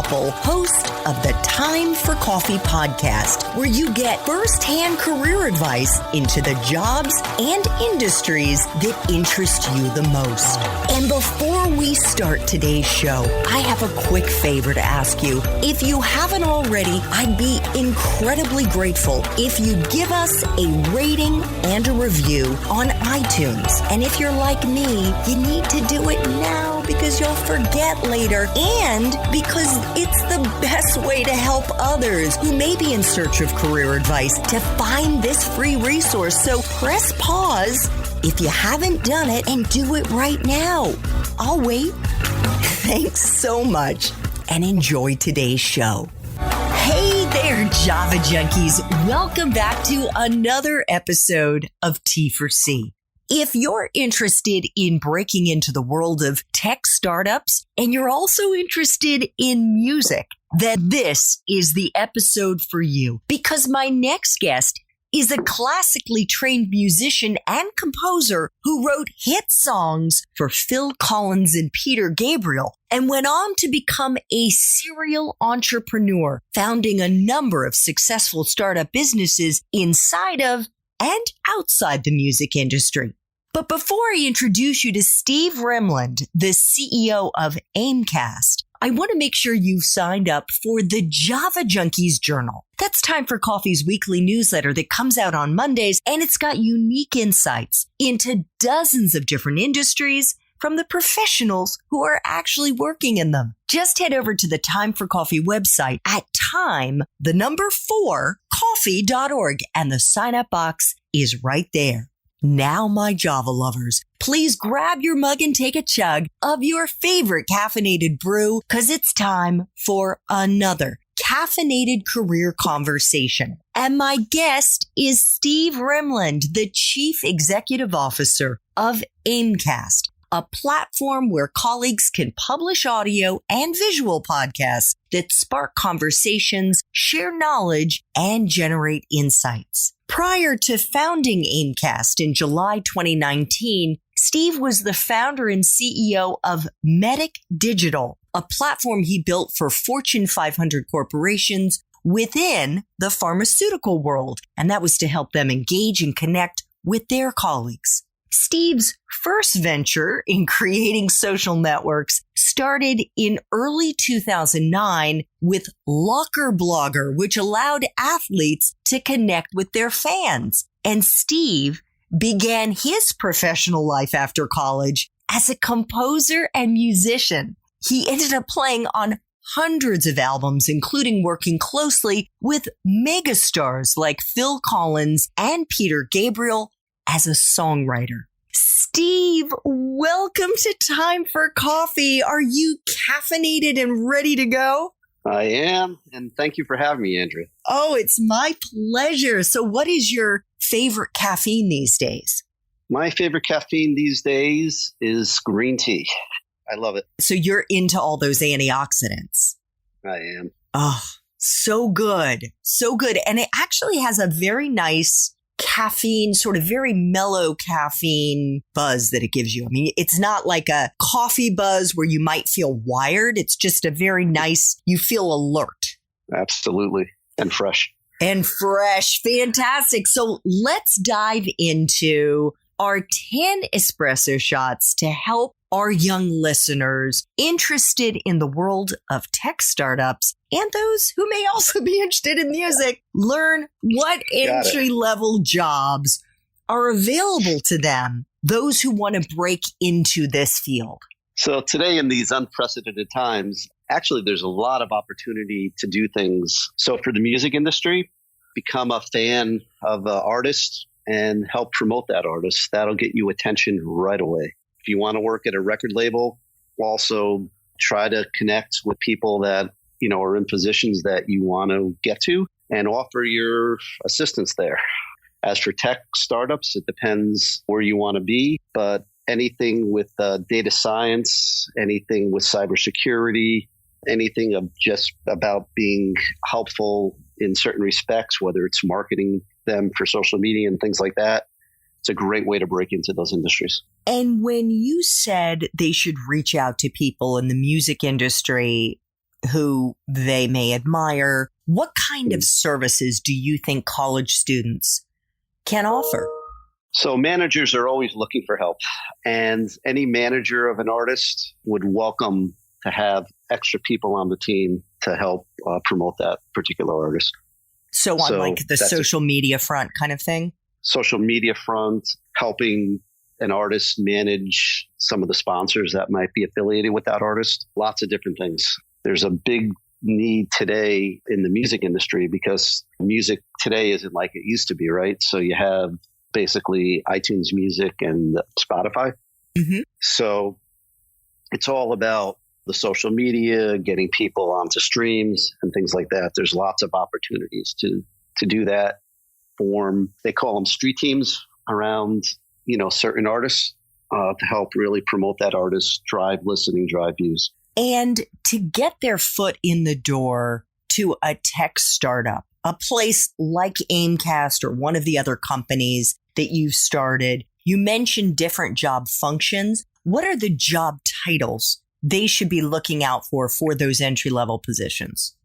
Koppel, host of the Time for Coffee podcast, where you get firsthand career advice into the jobs and industries that interest you the most. And before we start today's show, I have a quick favor to ask you. If you haven't already, I'd be incredibly grateful if you give us a rating and a review on iTunes. And if you're like me, you need to do it now because you'll forget later and because it's the best way to help others who may be in search of career advice to find this free resource. So press pause if you haven't done it and do it right now. I'll wait. Thanks so much and enjoy today's show. Hey there, Java Junkies. Welcome back to another episode of T4C. If you're interested in breaking into the world of tech startups and you're also interested in music, then this is the episode for you because my next guest is a classically trained musician and composer who wrote hit songs for Phil Collins and Peter Gabriel and went on to become a serial entrepreneur, founding a number of successful startup businesses inside of and outside the music industry. But before I introduce you to Steve Rimland, the CEO of AIMeCAST, I want to make sure you've signed up for the Java Junkies Journal. That's Time for Coffee's weekly newsletter that comes out on Mondays, and it's got unique insights into dozens of different industries from the professionals who are actually working in them. Just head over to the Time for Coffee website at time4coffee.org, and the sign-up box is right there. Now, my Java lovers, please grab your mug and take a chug of your favorite caffeinated brew, because it's time for another caffeinated career conversation. And my guest is Steve Rimland, the Chief Executive Officer of AIMeCAST, a platform where colleagues can publish audio and visual podcasts that spark conversations, share knowledge, and generate insights. Prior to founding AIMeCAST in July 2019, Steve was the founder and CEO of Medic Digital, a platform he built for Fortune 500 corporations within the pharmaceutical world, and that was to help them engage and connect with their colleagues. Steve's first venture in creating social networks started in early 2009 with Locker Blogger, which allowed athletes to connect with their fans. And Steve began his professional life after college as a composer and musician. He ended up playing on hundreds of albums, including working closely with megastars like Phil Collins and Peter Gabriel as a songwriter. Steve, welcome to Time for Coffee. Are you caffeinated and ready to go? I am, and thank you for having me, Andrea. Oh, it's my pleasure. So what is your favorite caffeine these days? My favorite caffeine these days is green tea. I love it. So you're into all those antioxidants. I am. Oh, so good. So good. And it actually has a very nice caffeine, sort of very mellow caffeine buzz that it gives you. I mean, it's not like a coffee buzz where you might feel wired. It's just a very nice, you feel alert. Absolutely. And fresh. And fresh. Fantastic. So let's dive into our 10 espresso shots to help our young listeners interested in the world of tech startups and those who may also be interested in music learn what entry-level jobs are available to them, those who want to break into this field. So today in these unprecedented times, actually there's a lot of opportunity to do things. So for the music industry, become a fan of an artist and help promote that artist. That'll get you attention right away. If you want to work at a record label, also try to connect with people that, are in positions that you want to get to and offer your assistance there. As for tech startups, it depends where you want to be, but anything with data science, anything with cybersecurity, anything of just about being helpful in certain respects, whether it's marketing them for social media and things like that, it's a great way to break into those industries. And when you said they should reach out to people in the music industry, who they may admire. What kind of services do you think college students can offer? So managers are always looking for help, and any manager of an artist would welcome to have extra people on the team to help promote that particular artist. So on like the social media front kind of thing? Social media front, helping an artist manage some of the sponsors that might be affiliated with that artist. Lots of different things. There's a big need today in the music industry because music today isn't like it used to be, right? So you have basically iTunes Music and Spotify. Mm-hmm. So it's all about the social media, getting people onto streams and things like that. There's lots of opportunities to do that. They call them street teams around, certain artists to help really promote that artist, drive listening, drive views. And to get their foot in the door to a tech startup, a place like AIMeCAST or one of the other companies that you've started, you mentioned different job functions. What are the job titles they should be looking out for those entry-level positions?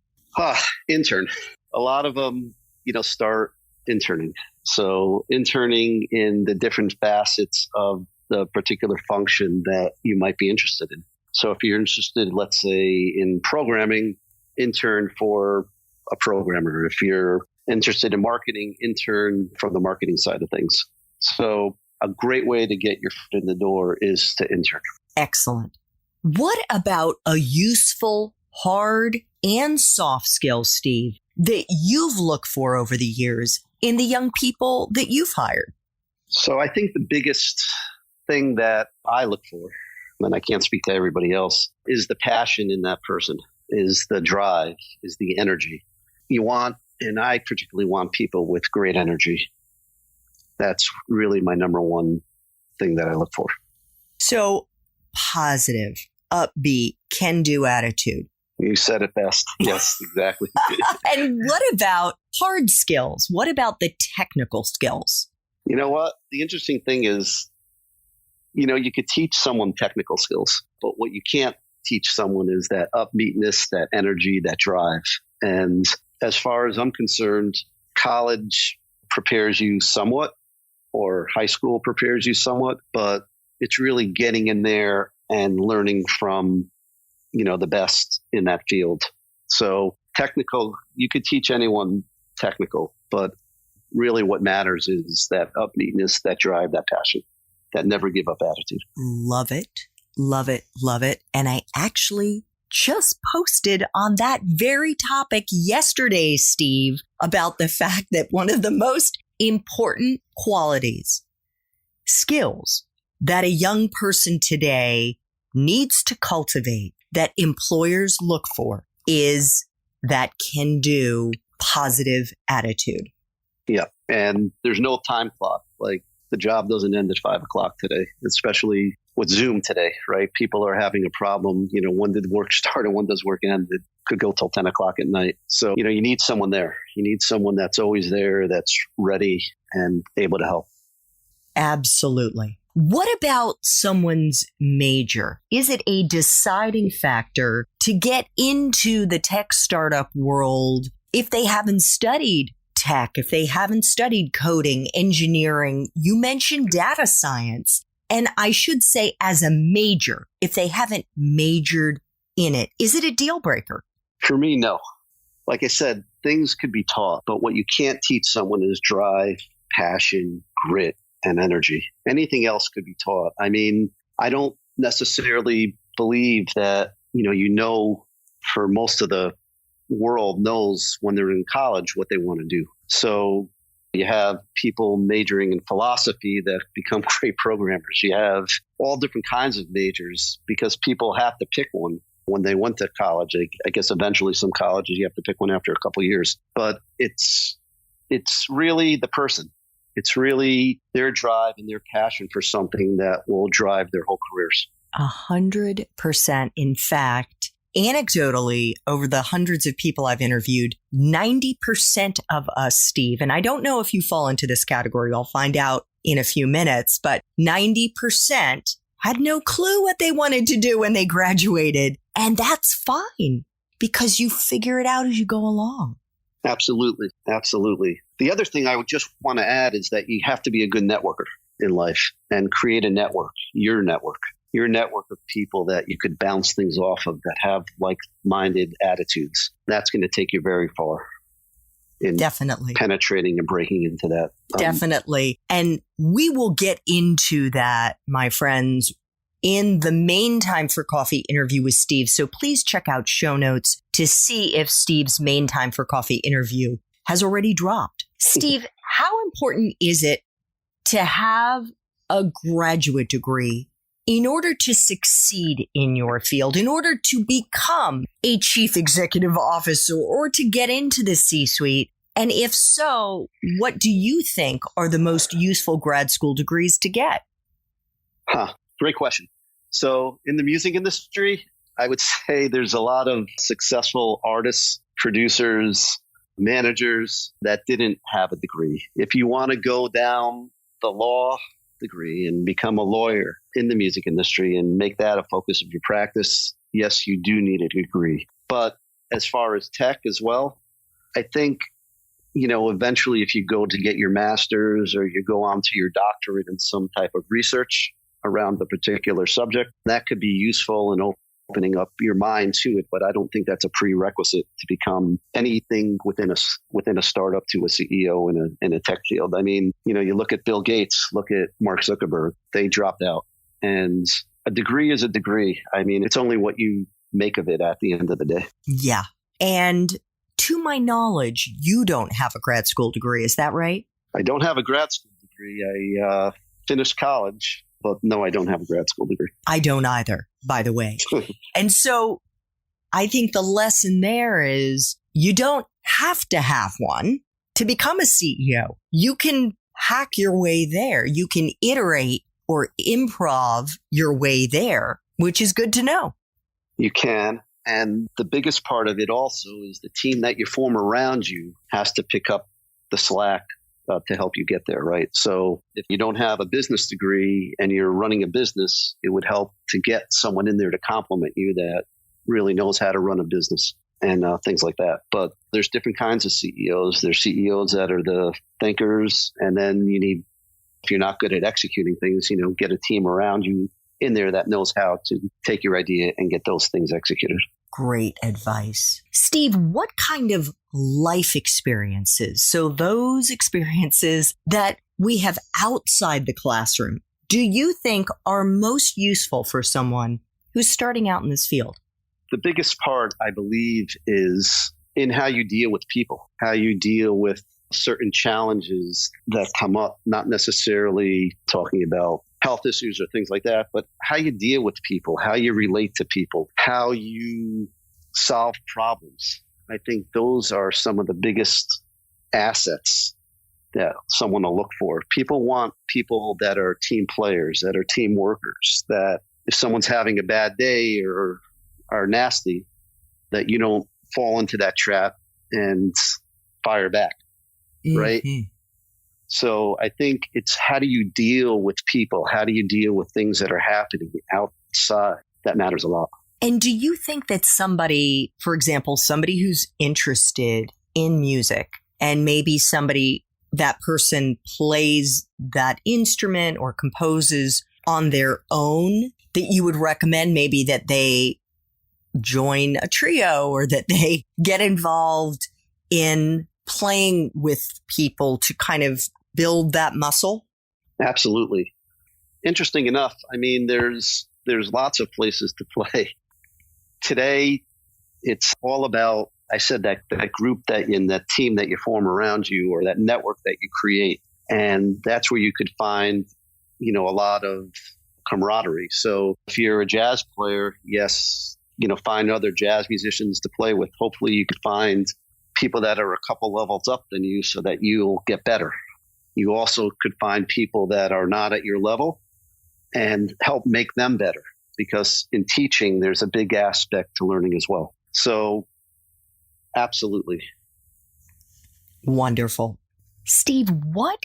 Intern. A lot of them, start interning. So interning in the different facets of the particular function that you might be interested in. So if you're interested, let's say, in programming, intern for a programmer. If you're interested in marketing, intern from the marketing side of things. So a great way to get your foot in the door is to intern. Excellent. What about a useful, hard, and soft skill, Steve, that you've looked for over the years in the young people that you've hired? So I think the biggest thing that I look for, and I can't speak to everybody else, is the passion in that person, is the drive, is the energy. And I particularly want people with great energy. That's really my number one thing that I look for. So positive, upbeat, can-do attitude. You said it best. Yes, exactly. And what about hard skills? What about the technical skills? You know what? The interesting thing is, you could teach someone technical skills, but what you can't teach someone is that upbeatness, that energy, that drive. And as far as I'm concerned, college prepares you somewhat, or high school prepares you somewhat, but it's really getting in there and learning from, the best in that field. So technical, you could teach anyone technical, but really what matters is that upbeatness, that drive, that passion, that never give up attitude. Love it. Love it. Love it. And I actually just posted on that very topic yesterday, Steve, about the fact that one of the most important qualities, skills that a young person today needs to cultivate, that employers look for, is that can-do, positive attitude. Yeah. And there's no time clock. Like, the job doesn't end at 5 o'clock today, especially with Zoom today, right? People are having a problem. When did work start and when does work end? It could go till 10 o'clock at night. So, you need someone there. You need someone that's always there, that's ready and able to help. Absolutely. What about someone's major? Is it a deciding factor to get into the tech startup world if they haven't studied tech, if they haven't studied coding, engineering? You mentioned data science. And I should say as a major, if they haven't majored in it, is it a deal breaker? For me, no. Like I said, things could be taught, but what you can't teach someone is drive, passion, grit, and energy. Anything else could be taught. I mean, I don't necessarily believe that, for most of the world knows when they're in college what they want to do. So you have people majoring in philosophy that become great programmers. You have all different kinds of majors because people have to pick one when they went to college. I guess eventually some colleges you have to pick one after a couple of years. But it's really the person. It's really their drive and their passion for something that will drive their whole careers. 100%. In fact, anecdotally, over the hundreds of people I've interviewed, 90% of us, Steve, and I don't know if you fall into this category, I'll find out in a few minutes, but 90% had no clue what they wanted to do when they graduated. And that's fine. because you figure it out as you go along. Absolutely. Absolutely. The other thing I would just want to add is that you have to be a good networker in life and create a network, your network of people that you could bounce things off of that have like-minded attitudes. That's going to take you very far in Definitely penetrating and breaking into that. Definitely. And we will get into that, my friends, in the main Time for Coffee interview with Steve. So please check out show notes to see if Steve's main Time for Coffee interview has already dropped. Steve, how important is it to have a graduate degree in order to succeed in your field, in order to become a chief executive officer or to get into the C-suite? And if so, what do you think are the most useful grad school degrees to get? Great question. So in the music industry, I would say there's a lot of successful artists, producers, managers that didn't have a degree. If you want to go down the law degree and become a lawyer in the music industry and make that a focus of your practice, yes, you do need a degree. But as far as tech as well, I think, eventually if you go to get your master's or you go on to your doctorate in some type of research around the particular subject, that could be useful in opening up your mind to it. But I don't think that's a prerequisite to become anything within a startup to a CEO in a tech field. I mean, you look at Bill Gates, look at Mark Zuckerberg, they dropped out. And a degree is a degree. I mean, it's only what you make of it at the end of the day. Yeah. And to my knowledge, you don't have a grad school degree. Is that right? I don't have a grad school degree. I finished college. But no, I don't have a grad school degree. I don't either, by the way. And so I think the lesson there is you don't have to have one to become a CEO. You can hack your way there. You can iterate or improv your way there, which is good to know. You can. And the biggest part of it also is the team that you form around you has to pick up the slack to help you get there, right? So if you don't have a business degree and you're running a business, it would help to get someone in there to complement you that really knows how to run a business and things like that. But there's different kinds of CEOs. There's CEOs that are the thinkers, and then you need, if you're not good at executing things, get a team around you in there that knows how to take your idea and get those things executed. Great advice. Steve, what kind of life experiences, so those experiences that we have outside the classroom, do you think are most useful for someone who's starting out in this field? The biggest part, I believe, is in how you deal with people, how you deal with certain challenges that come up, not necessarily talking about health issues or things like that, but how you deal with people, how you relate to people, how you solve problems. I think those are some of the biggest assets that someone will look for. People want people that are team players, that are team workers, that if someone's having a bad day or are nasty, that you don't fall into that trap and fire back, right? So I think it's how do you deal with people? How do you deal with things that are happening outside? That matters a lot. And do you think that somebody, for example, somebody who's interested in music and maybe that person plays that instrument or composes on their own, that you would recommend maybe that they join a trio or that they get involved in playing with people to kind of build that muscle? Absolutely. Interesting enough, I mean, there's lots of places to play. Today, it's all about, I said, that group that team that you form around you or that network that you create. And that's where you could find, a lot of camaraderie. So if you're a jazz player, yes, find other jazz musicians to play with. Hopefully you could find people that are a couple levels up than you so that you'll get better. You also could find people that are not at your level and help make them better, because in teaching, there's a big aspect to learning as well. So absolutely. Wonderful. Steve, what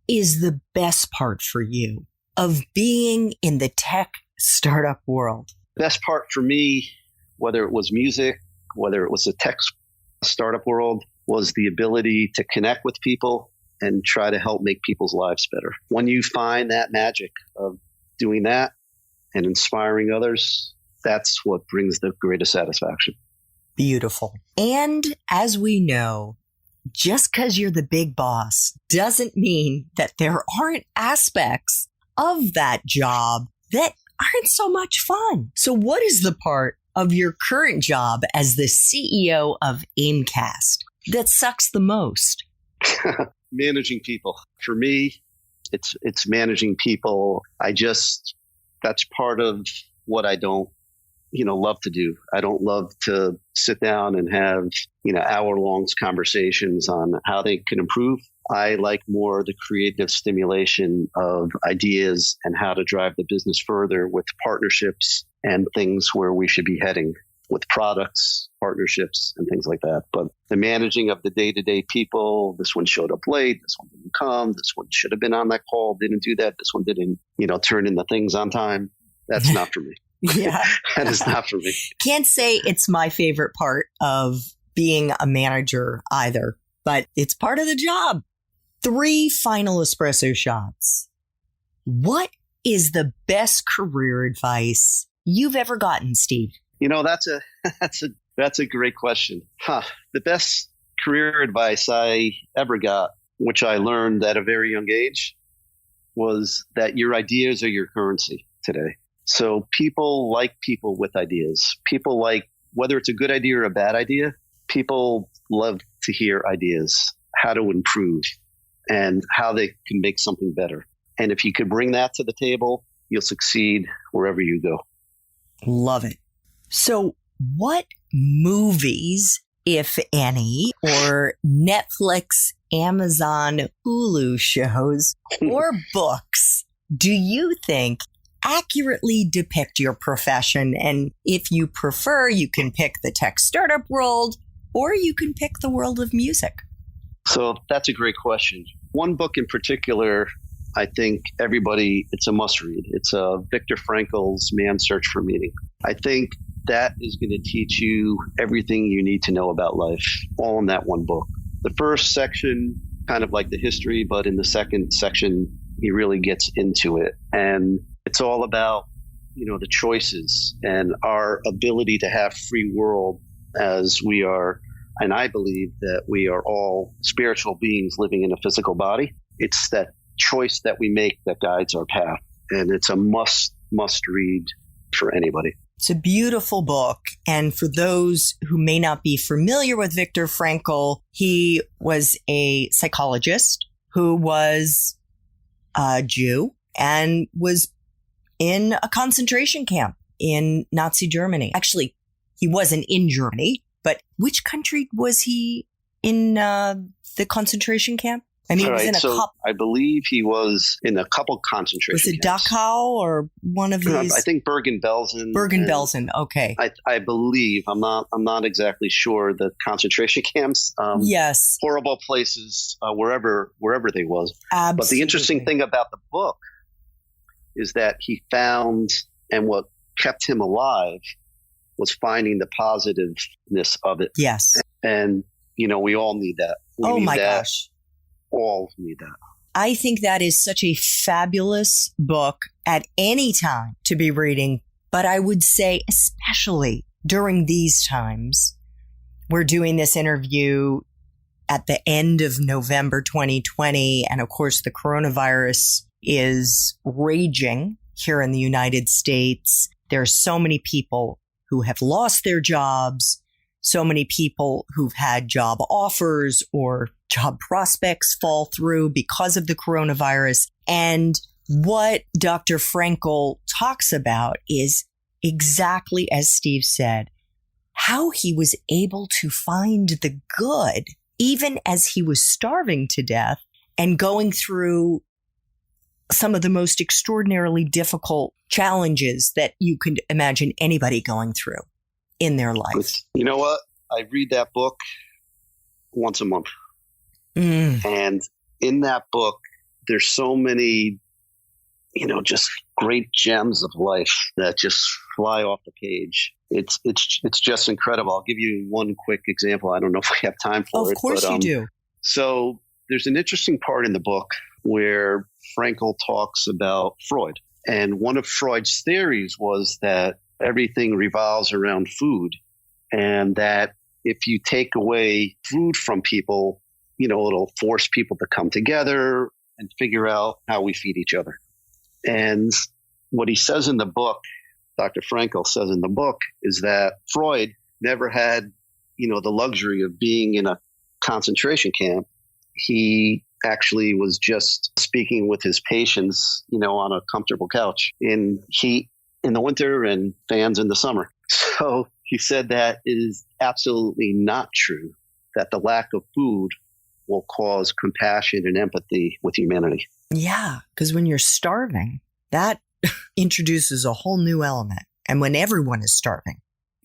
is the best part for you of being in the tech startup world? Best part for me, whether it was music whether it was the tech startup world, was the ability to connect with people and try to help make people's lives better. When you find that magic of doing that and inspiring others, that's what brings the greatest satisfaction. Beautiful. And as we know, just because you're the big boss doesn't mean that there aren't aspects of that job that aren't so much fun. So what is the part of your current job as the CEO of AIMeCAST that sucks the most? Managing people. For me, it's managing people. That's part of what I don't, love to do. I don't love to sit down and have, hour-long conversations on how they can improve. I like more the creative stimulation of ideas and how to drive the business further with partnerships and things where we should be heading with products, partnerships, and things like that. But the managing of the day-to-day people, this one showed up late, this one didn't come, this one should have been on that call, didn't do that, this one didn't, turn in the things on time. That's not for me. Yeah. That is not for me. Can't say it's my favorite part of being a manager either, but it's part of the job. 3 final espresso shots. What is the best career advice you've ever gotten, Steve? That's a great question. The best career advice I ever got, which I learned at a very young age, was that your ideas are your currency today. So people like people with ideas. People like, whether it's a good idea or a bad idea, people love to hear ideas, how to improve and how they can make something better. And if you could bring that to the table, you'll succeed wherever you go. Love it. So what movies, if any, or Netflix, Amazon, Hulu shows or books do you think accurately depict your profession? And if you prefer, you can pick the tech startup world or you can pick the world of music. So that's a great question. One book in particular, I think it's a must read. It's Viktor Frankl's Man's Search for Meaning. I think that is going to teach you everything you need to know about life, all in that one book. The first section, kind of like the history, but in the second section, he really gets into it. And it's all about, the choices and our ability to have free will as we are. And I believe that we are all spiritual beings living in a physical body. It's that choice that we make that guides our path. And it's a must read for anybody. It's a beautiful book. And for those who may not be familiar with Viktor Frankl, he was a psychologist who was a Jew and was in a concentration camp in Nazi Germany. Actually, he wasn't in Germany, but which country was he in the concentration camp? I mean, he was in a couple. I believe he was in a couple concentration camps. Was it Dachau or one of these? I think Bergen-Belsen. Bergen-Belsen, okay. I believe. I'm not exactly sure. The concentration camps. Yes. Horrible places, wherever they was. Absolutely. But the interesting thing about the book is that he found, and what kept him alive was finding the positiveness of it. Yes. And, we all need that. Gosh. All need that. I think that is such a fabulous book at any time to be reading. But I would say, especially during these times, we're doing this interview at the end of November 2020. And of course, the coronavirus is raging here in the United States. There are so many people who have lost their jobs, so many people who've had job offers or job prospects fall through because of the coronavirus. And what Dr. Frankl talks about is exactly as Steve said, how he was able to find the good, even as he was starving to death and going through some of the most extraordinarily difficult challenges that you could imagine anybody going through in their life. You know what? I read that book once a month. And in that book, there's so many, just great gems of life that just fly off the page. It's just incredible. I'll give you one quick example. I don't know if we have time for it. Of course you do. So there's an interesting part in the book where Frankl talks about Freud. And one of Freud's theories was that everything revolves around food, and that if you take away food from people, it'll force people to come together and figure out how we feed each other. And what he says in the book, Dr. Frankl says in the book, is that Freud never had, the luxury of being in a concentration camp. He actually was just speaking with his patients, on a comfortable couch in heat in the winter and fans in the summer. So he said that it is absolutely not true that the lack of food will cause compassion and empathy with humanity. Yeah, because when you're starving, that introduces a whole new element. And when everyone is starving.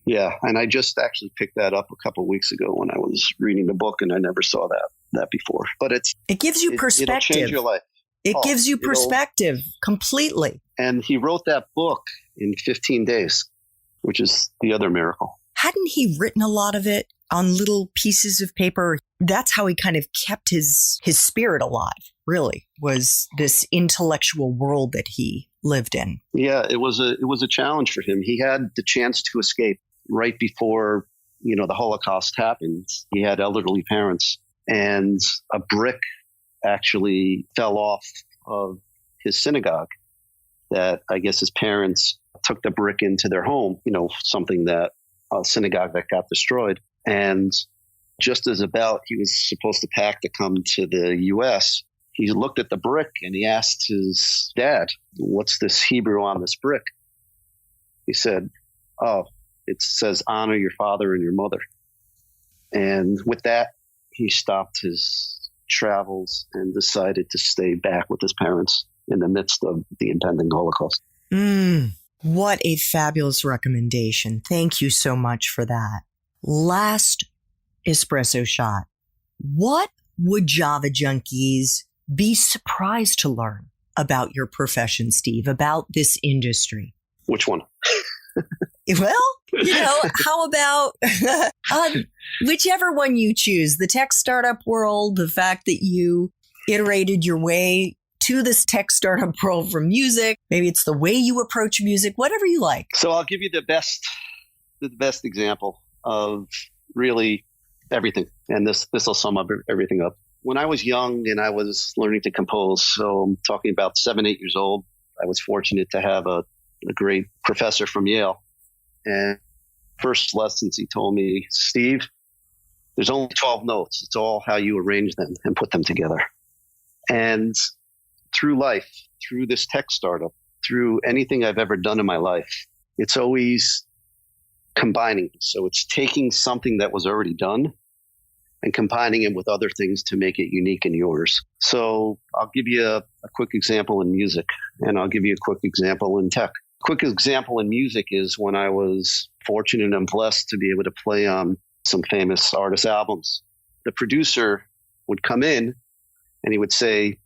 Yeah, and I just actually picked that up a couple of weeks ago when I was reading the book, and I never saw that before. But it gives you perspective. It'll change your life. It gives you perspective completely. And he wrote that book in 15 days, which is the other miracle. Hadn't he written a lot of it on little pieces of paper? That's how he kind of kept his spirit alive, really, was this intellectual world that he lived in. Yeah, it was a challenge for him. He had the chance to escape right before, the Holocaust happened. He had elderly parents, and a brick actually fell off of his synagogue that I guess his parents took the brick into their home, something that a synagogue that got destroyed. And just as about he was supposed to pack to come to the U.S., he looked at the brick and he asked his dad, "What's this Hebrew on this brick?" He said, "Oh, it says honor your father and your mother." And with that, he stopped his travels and decided to stay back with his parents in the midst of the impending Holocaust. What a fabulous recommendation. Thank you so much for that. Last espresso shot. What would Java junkies be surprised to learn about your profession, Steve, about this industry? Which one? Well, how about whichever one you choose, the tech startup world, the fact that you iterated your way to this tech startup world from music, maybe it's the way you approach music, whatever you like. So I'll give you the best example of really everything. And this will sum up everything up. When I was young and I was learning to compose, so I'm talking about 7, 8 years old, I was fortunate to have a great professor from Yale. And first lessons, he told me, "Steve, there's only 12 notes. It's all how you arrange them and put them together." And through life, through this tech startup, through anything I've ever done in my life, it's always combining. So it's taking something that was already done and combining it with other things to make it unique and yours. So I'll give you a quick example in music, and I'll give you a quick example in tech. Quick example in music is when I was fortunate and blessed to be able to play on some famous artists' albums. The producer would come in and he would say,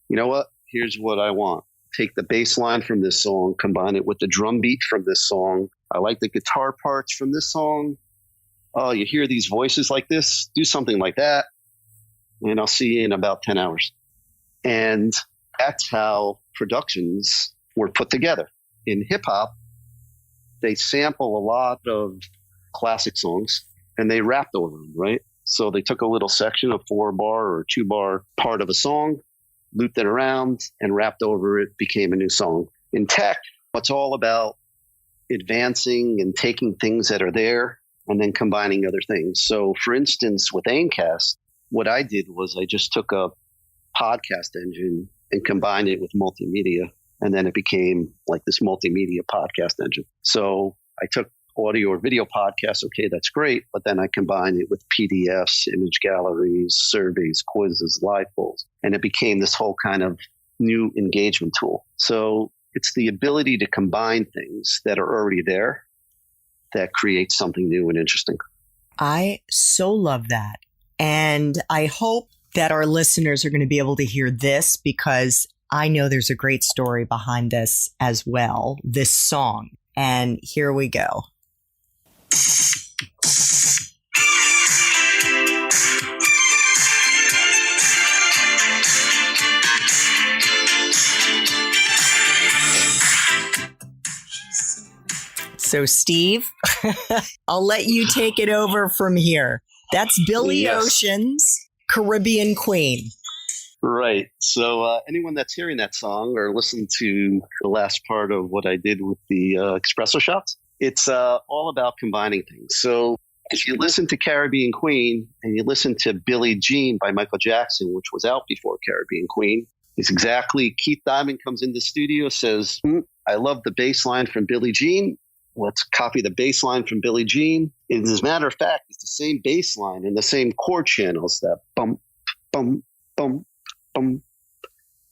"You know what? Here's what I want. Take the bass line from this song, combine it with the drum beat from this song. I like the guitar parts from this song. Oh, you hear these voices like this? Do something like that. And I'll see you in about 10 hours. And that's how productions were put together. In hip hop, they sample a lot of classic songs and they rapped over them, right? So they took a little section, a 4-bar or 2-bar part of a song, looped it around and rapped over it, became a new song. In tech, it's all about advancing and taking things that are there and then combining other things. So for instance, with AIMeCAST, what I did was I just took a podcast engine and combined it with multimedia. And then it became like this multimedia podcast engine. So I took audio or video podcasts. Okay, that's great. But then I combined it with PDFs, image galleries, surveys, quizzes, live polls. And it became this whole kind of new engagement tool. So it's the ability to combine things that are already there that creates something new and interesting. I so love that. And I hope that our listeners are going to be able to hear this, because I know there's a great story behind this as well, this song. And here we go. So, Steve, I'll let you take it over from here. That's Billy Ocean's Caribbean Queen. Right. So anyone that's hearing that song or listened to the last part of what I did with the espresso shots, it's all about combining things. So if you listen to Caribbean Queen and you listen to Billie Jean by Michael Jackson, which was out before Caribbean Queen, it's exactly Keith Diamond comes in the studio, says, I love the bass line from Billie Jean. Let's copy the bass line from Billie Jean. As a matter of fact, it's the same bass line and the same chord channels, that bum, bum, bum, bum,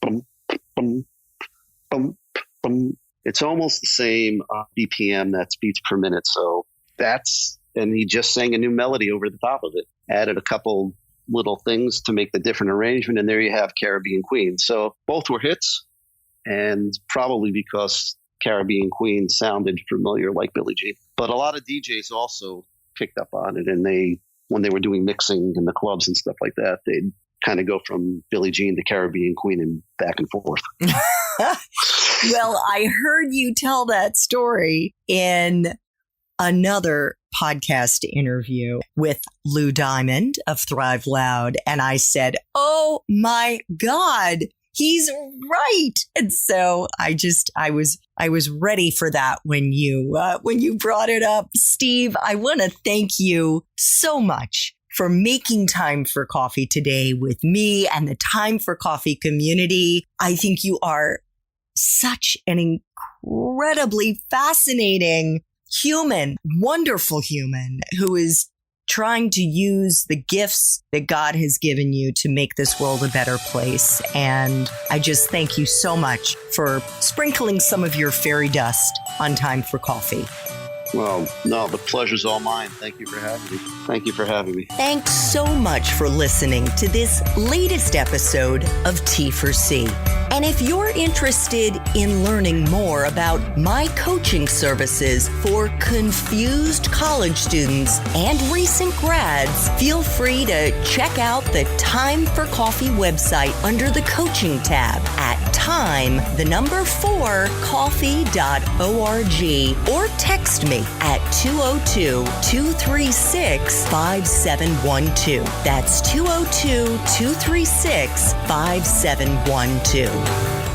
bum, bum, bum, bum. It's almost the same BPM, that's beats per minute. So and he just sang a new melody over the top of it, added a couple little things to make the different arrangement, and there you have Caribbean Queen. So both were hits, and probably because Caribbean Queen sounded familiar like Billie Jean. But a lot of DJs also picked up on it, and when they were doing mixing in the clubs and stuff like that, they'd kind of go from Billie Jean to Caribbean Queen and back and forth. Well, I heard you tell that story in another podcast interview with Lou Diamond of Thrive Loud. And I said, oh my God, he's right. And so I was ready for that when you brought it up. Steve, I want to thank you so much for making time for coffee today with me and the Time for Coffee community. I think you are such an incredibly fascinating human, wonderful human who is trying to use the gifts that God has given you to make this world a better place. And I just thank you so much for sprinkling some of your fairy dust on Time for Coffee. Well, no, the pleasure's all mine. Thank you for having me. Thank you for having me. Thanks so much for listening to this latest episode of T4C. And if you're interested in learning more about my coaching services for confused college students and recent grads, feel free to check out the Time for Coffee website under the coaching tab at time4coffee.org or text me at 202-236-5712. That's 202-236-5712.